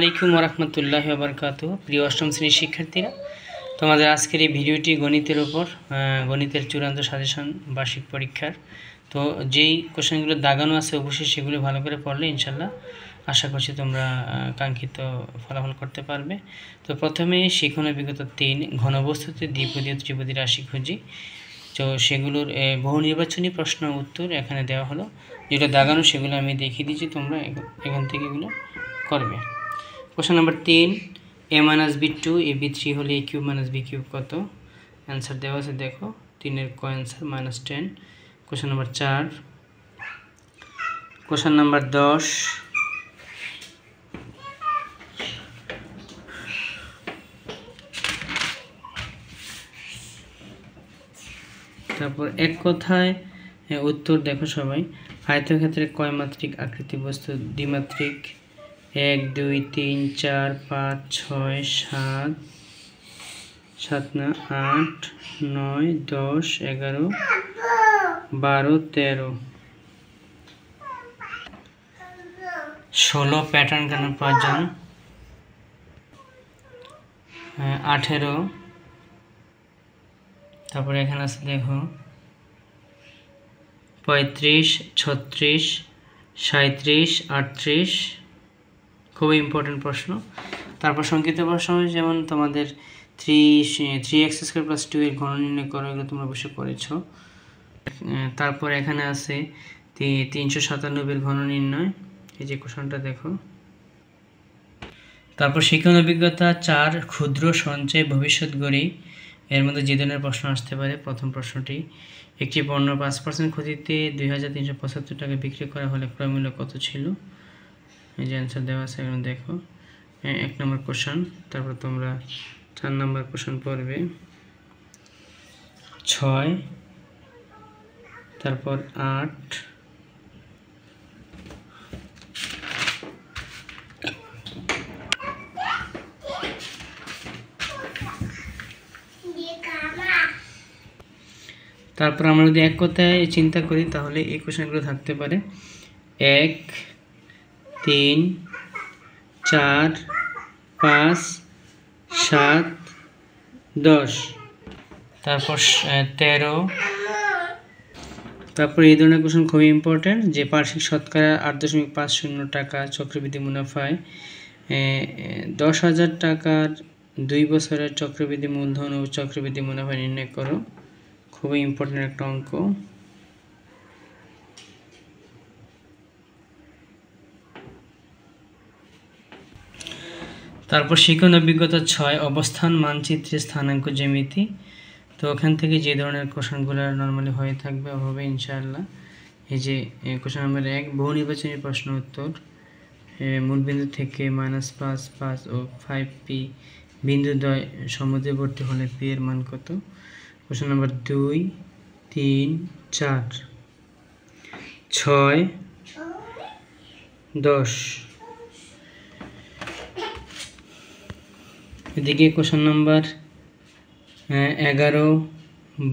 আসসালামু আলাইকুম ওয়া রাহমাতুল্লাহি ওয়া বারাকাতুহু। প্রিয় অষ্টম শ্রেণীর শিক্ষার্থীরা, তোমাদের আজকের এই ভিডিওটি গণিতের উপর, গণিতের চূড়ান্ত সাজেশন বার্ষিক পরীক্ষার। তো যেই কোশ্চেনগুলো দাগানো আছে অবশ্যই সেগুলো ভালো করে পড়লে ইনশাল্লাহ আশা করছি তোমরা কাঙ্ক্ষিত ফলাফল করতে পারবে। তো প্রথমে শিখন অভিজ্ঞতা 3, ঘনবস্তুতে দ্বিপদী ও ত্রিপদী রাশি খুঁজি। তো সেগুলোর বহু নির্বাচনী প্রশ্ন উত্তর এখানে দেওয়া হলো, যেটা দাগানো সেগুলো আমি দেখিয়ে দিচ্ছি, তোমরা এখান থেকে এগুলো করবে। কোশ্চেন নাম্বার 3, a-b2 ab3 হলে a³ - b³ কত? অ্যান্সার দেওয়া আছে, দেখো 3-এর ক answer -10। Question number 4, question number 10, তারপর এক কথায় উত্তর দেখো সবাই। আয়তক্ষেত্রে কয় মাত্রিক আকৃতি বস্তু দ্বিমাত্রিক? 1 2 3 4 5 6 7 7 না 8 9 10 11 12 13 16 প্যাটার্ন কেন প্রয়োজন? 18। তারপরে এখানে আছে দেখো 35 36 37 38, খুবই ইম্পর্টেন্ট প্রশ্ন। তারপর সংক্ষিপ্ত প্রশ্ন যেমন তোমাদের 3x² + 2 এর ঘন নির্ণয় করো, এগুলো তোমরা অবশ্যই করেছো। তারপর এখানে আছে 397 এর ঘন নির্ণয়, এই যে কোশ্চেনটা দেখো। তারপর শিক্ষণ অভিজ্ঞতা 4, ক্ষুদ্র সঞ্চয় ভবিষ্যৎ গড়ি। এর মধ্যে যে ধরনের প্রশ্ন আসতে পারে, প্রথম প্রশ্নটি, একটি পণ্য 5% ক্ষতিতে 2375 টাকা বিক্রি করা হলে ক্রয় মূল্য কত ছিল? এই যে অ্যান্সার দেওয়া আছে এখানে দেখো, 1 নম্বর কোশ্চেন। তারপর তোমরা 4 নম্বর কোশ্চেন পড়বে 6, তারপর 8, তারপর আমরা যদি এক কথায় চিন্তা করি তাহলে এই কোশ্চেনগুলো থাকতে পারে 1 3 4 5 7 10, তারপর 13। তারপর এই ধরনের কোশ্চেন খুবই ইম্পর্টেন্ট, যে বার্ষিক শতকরা 8.50 টাকা চক্রবৃদ্ধি মুনাফায় 10,000 টাকার 2 বছরের চক্রবৃদ্ধি মূলধন ও চক্রবৃদ্ধি মুনাফা নির্ণয় করো। খুবই ইম্পর্টেন্ট একটা অঙ্ক। তারপর শিখন অভিজ্ঞতা 6, অবস্থান মানচিত্রে স্থানাঙ্ক জ্যামিতি। তো ওখান থেকে যে ধরনের কোশ্চেনগুলো নর্মালি হয়ে থাকবে ওভাবে ইনশাআল্লাহ। এই যে কোশ্চেন নাম্বার 1, বহু নির্বাচনী প্রশ্ন উত্তর, মূলবিন্দু থেকে -5 5 ও 5p বিন্দুদ্বয় সমুদ্রবর্তী হলে p এর মান কত? Question number 2 3 4 6 10। এদিকে কোশ্চেন নাম্বার 11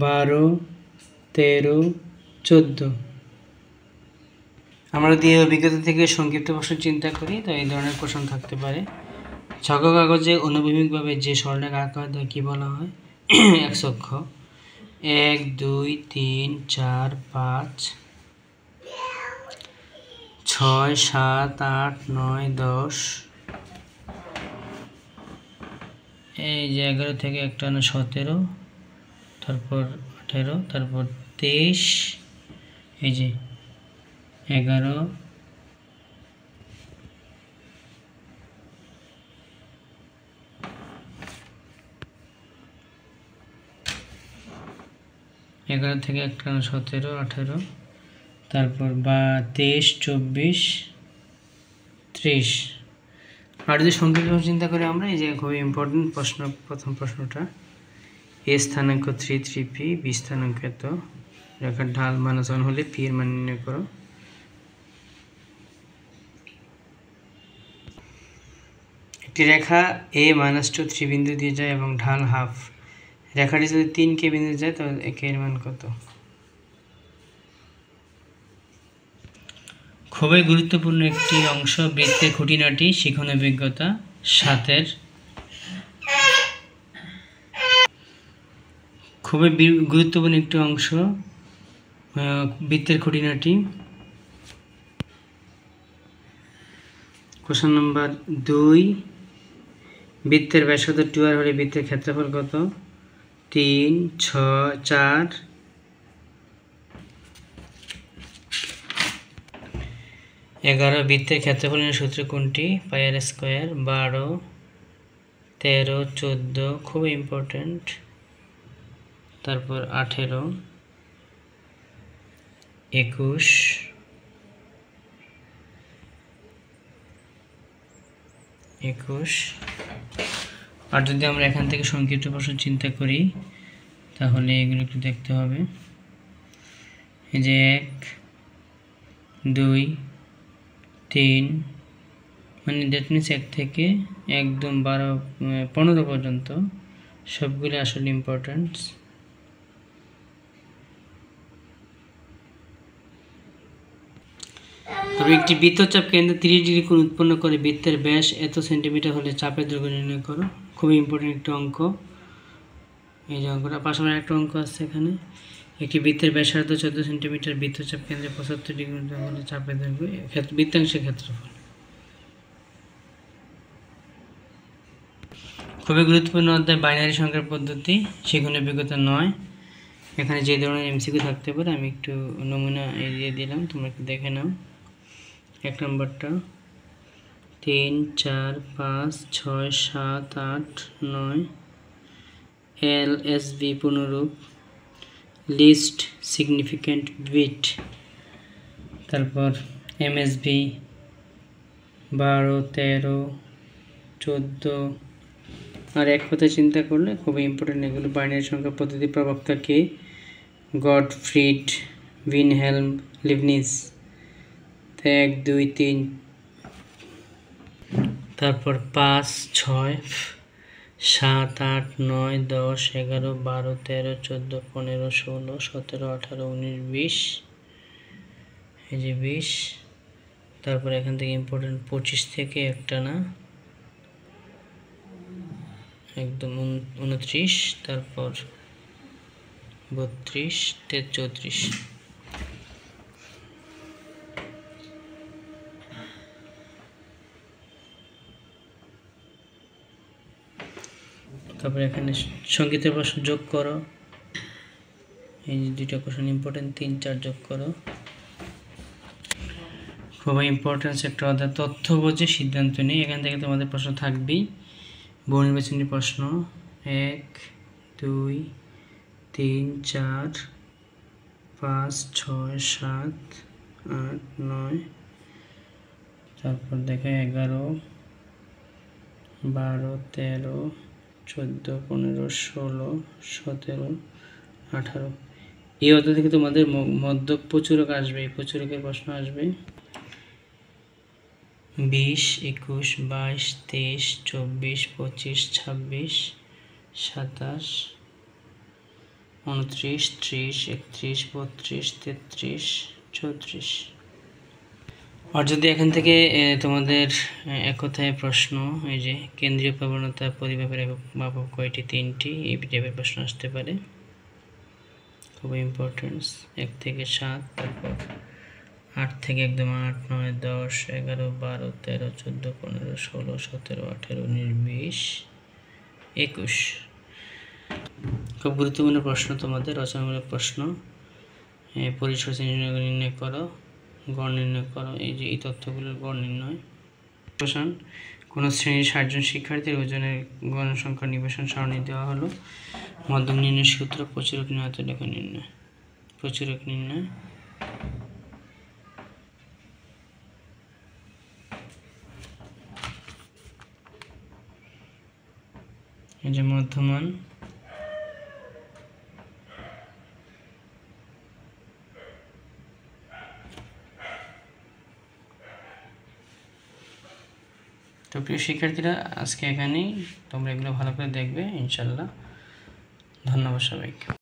12 13 14। আমরা যদি এই অভিজ্ঞতা থেকে সংক্ষিপ্ত প্রশ্ন চিন্তা করি তো এই ধরনের কোশ্চেন থাকতে পারে। ছক কাগজে অনুভূমিকভাবে যে সরলরেখা আঁকা হয় তাকে কি বলা হয়? এক্স অক্ষ। 1 2 3 4 5 6 7 8 9 10, এই যে 11 থেকে একটা 17, তারপর 18, তারপর 23, এই যে 11, থেকে একটা 17 18, তারপর 23 24 30। আর যদি সংক্ষিপ্ত চিন্তা করি আমরা, এই যে খুবই ইম্পর্টেন্ট প্রশ্ন, প্রথম প্রশ্নটা, এ স্থানাঙ্ক 3 3p, বি স্থানাঙ্ক এত, রেখার ঢাল -1 হলে p এর মান নির্ণয় করো। একটি রেখা a -2 3 বিন্দু দিয়ে যায় এবং ঢাল হাফ। রেখাটি যদি 3k বিন্দু যায় তাহলে k এর মান কত? খুবই গুরুত্বপূর্ণ একটি অংশ বৃত্তের খুঁটিনাটি শিখন অভিজ্ঞতা 7-এর। খুবই গুরুত্বপূর্ণ একটি অংশ বৃত্তের খুঁটিনাটি। কোশ্চেন নাম্বার 2, বৃত্তের ব্যাসার্ধ 2r হলে বৃত্তের ক্ষেত্রফল কত? 3, 6, 4। 11 বৃত্তের ক্ষেত্রফলের সূত্র কোনটি? পাই আর স্কয়ার। 12, 13, 14 খুবই ইম্পর্টেন্ট। তারপর 18, 21, 21। আর যদি আমরা এখান থেকে সংক্ষিপ্ত প্রশ্ন চিন্তা করি তাহলে এগুলো একটু দেখতে হবে। এই যে 1, 2, 3, মানে দ্যাট মিনস 1 থেকে একদম 15 পর্যন্ত সবগুলো আসলে ইম্পর্টেন্ট। তবে একটি বৃত্তচাপ কেন্দ্রে 30 ডিগ্রি কোণ উৎপন্ন করে বৃত্তের ব্যাস এত সেন্টিমিটার হলে চাপের দৈর্ঘ্য নির্ণয় করো। খুবই ইম্পর্টেন্ট একটা অঙ্ক। এই যে অঙ্কটা পাশাপাশি একটা অঙ্ক আছে এখানে। একটি বৃত্তের ব্যাসার্ধ 14 সেন্টিমিটার, বৃত্তচাপ কেন্দ্রে 75 ডিগ্রি হলে চাপের দৈর্ঘ্য বৃত্তাংশের ক্ষেত্রফল। খুবই গুরুত্বপূর্ণ অধ্যায় বাইনারি সংখ্যার পদ্ধতি শিখন অভিজ্ঞতা 9। এখানে যে ধরনের এমসিকিউ থাকতে পারে আমি একটু নমুনা দিয়ে দিলাম, তোমরা একটু দেখে নাও। 1 নম্বরটা 3, 4, 5, 6, 7, 8, 9 LSB পুনরূপ লিস্ট সিগনিফিক্যান্ট বিট। তারপর MSB 12, 13, 14। আর এক কথায় চিন্তা করলে খুবই ইম্পর্টেন্ট এগুলো। বাইনারি সংখ্যা পদ্ধতি প্রবক্তা কে? Gottfried Wilhelm Leibniz. 1, 2, 3। তারপর 5, 6, 7, 8, 9, 10, 11, 12, 13, 14, 15, 16, 17, 18, 19, 20। এই যে 20। তারপর এখান থেকে ইম্পর্টেন্ট 25 থেকে একটা না একদম 29। তারপর 32, 34। তারপরে এখানে সংগীতের প্রশ্ন যোগ করো। এই যে দুইটা কোশ্চেন ইম্পর্টেন্ট, 3, 4 যোগ করো। খুবই ইম্পর্টেন্স একটা অধ্যায়। তথ্য বোঝে সিদ্ধান্ত নেই। এখান থেকে তোমাদের প্রশ্ন থাকবেই। বহু নির্বাচনী প্রশ্ন 1, 2, 3, 4, 5, 6, 7, 8, 9। তারপর দেখো 11, 12, 13, 14, 15, 16, 17, 18। এই অধ্যায় থেকে তোমাদের মধ্যক প্রচুরক আসবে, এই প্রচুরকের প্রশ্ন আসবে। 20, 21, 22, 23, 24, 25, 26, 27, 29, 30, 31, 32, 33, 34। আর যদি এখান থেকে তোমাদের এক কথায় প্রশ্ন, এই যে কেন্দ্রীয় প্রবণতা পরিমাপের একক মাপক কয়টি? 3টি। এই টাইপের প্রশ্ন আসতে পারে। খুবই ইম্পর্টেন্স। 1 থেকে 7, তারপর 8 থেকে একদম 8, 9, 10, 11, 12, 13, 14, 15, 16, 17, 18, 19, 20, 21। খুব গুরুত্বপূর্ণ প্রশ্ন তোমাদের, রচনামূলক প্রশ্ন। পরিসর নির্ণয় করো, গড় নির্ণয় করো। এই যে এই তথ্যগুলোর গড় নির্ণয়। নিবেশন কোন শ্রেণীর 60 জন শিক্ষার্থীর ওজনের গণসংখ্যা নিবেশন সারণী দেওয়া হলো। মধ্যক নির্ণয় সূত্র প্রচুরক নির্ণয় লেখা নির্ণয়। প্রচুরক নির্ণয়। এই যে মধ্যমান, তো প্রিয় শিক্ষার্থীরা আজকে এখানেই, তোমরা এগুলো ভালো করে দেখবে ইনশাল্লাহ। ধন্যবাদ সবাইকে।